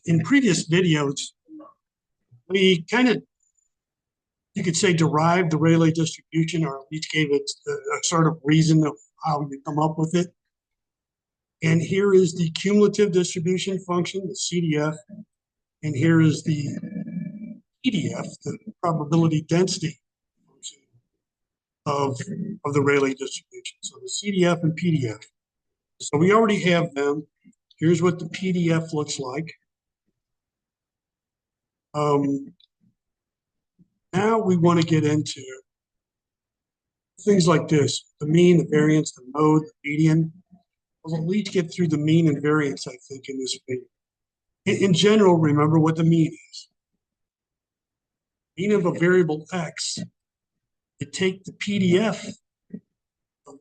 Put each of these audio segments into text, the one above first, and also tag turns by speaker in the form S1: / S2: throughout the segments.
S1: In previous videos, we kind of, you could say, derived the Rayleigh distribution, or at least gave it a sort of reason of how you come up with it. And here is the cumulative distribution function, the CDF, and here is the PDF, the probability density function of the Rayleigh distribution. So the CDF and PDF. So we already have them. Here's what the PDF looks like. Now we want to get into things like this: the mean, the variance, the mode, the median. We'll at least get through the mean and variance, I think, in this video. In general, remember what the mean is. Mean of a variable x, you take the PDF of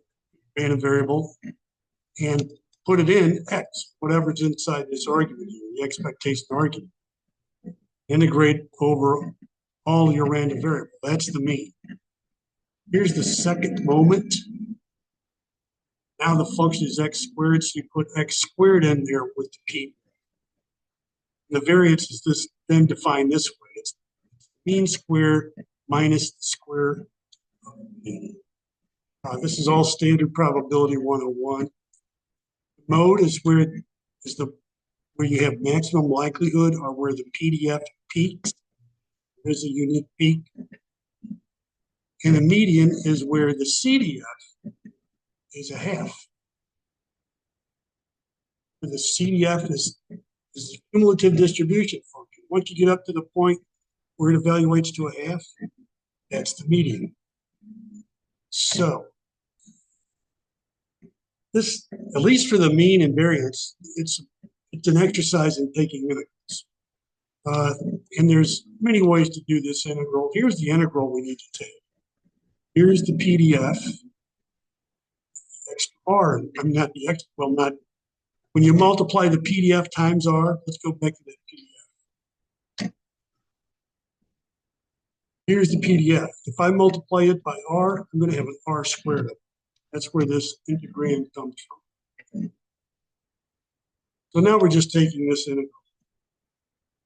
S1: a variable and put it in x, whatever's inside this argument here, the expectation argument. Integrate over all your random variable. That's the mean. Here's the second moment. Now the function is x squared, so you put x squared in there with the p. The variance is this, then defined this way. It's mean squared minus the square of the mean. This is all standard probability 101. Mode is where you have maximum likelihood, or where the PDF peaks. There's a unique peak. And the median is where the CDF is a half. The CDF is the cumulative distribution function. Once you get up to the point where it evaluates to a half, that's the median. So this, at least for the mean and variance, it's an exercise in taking integrals. And there's many ways to do this integral. Here's the integral we need to take. Here's the PDF. R, I'm not the X, well, not, when you multiply the PDF times R, let's go back to that PDF. Here's the PDF. If I multiply it by R, I'm going to have an R squared up. That's where this integrand comes from. So now we're just taking this integral.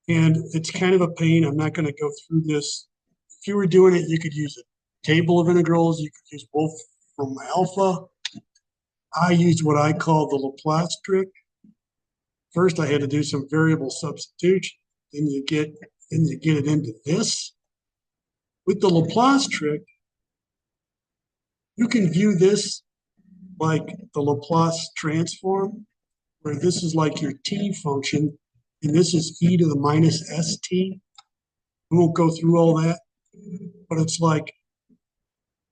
S1: And it's kind of a pain. I'm not going to go through this. If you were doing it, you could use a table of integrals. You could use both from alpha. I used what I call the Laplace trick. First, I had to do some variable substitution. Then you get it into this. With the Laplace trick, you can view this like the Laplace transform, where this is like your t function, and this is e to the minus st. We won't go through all that, but it's like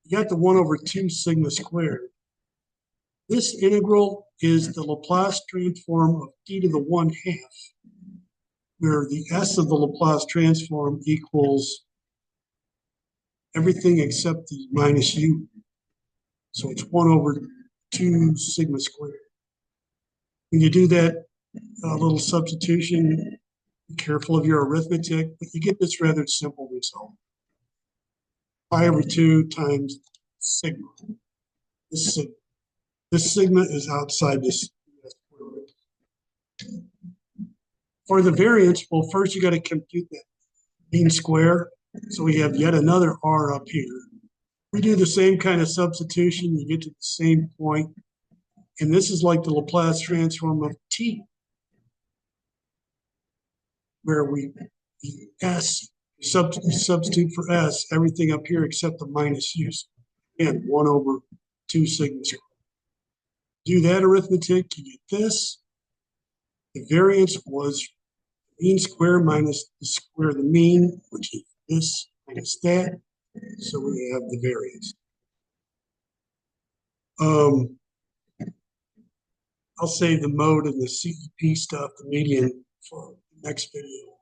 S1: you got the 1 over 2 sigma squared. This integral is the Laplace transform of e to the 1/2, where the s of the Laplace transform equals everything except the minus u. So it's 1 over 2 sigma squared. When you do that little substitution, be careful of your arithmetic, but you get this rather simple result. Pi over 2 times sigma. This sigma is outside this. For the variance, well, first you got to compute that mean square. So we have yet another R up here. We do the same kind of substitution, you get to the same point. And this is like the Laplace transform of t, where the s, substitute for s, everything up here except the minus u. Again, 1 over 2 sigma squared. Do that arithmetic, you get this. The variance was mean square minus the square of the mean, which is this minus that. So we have the variance. I'll save the mode and the CEP stuff, the median, for the next video.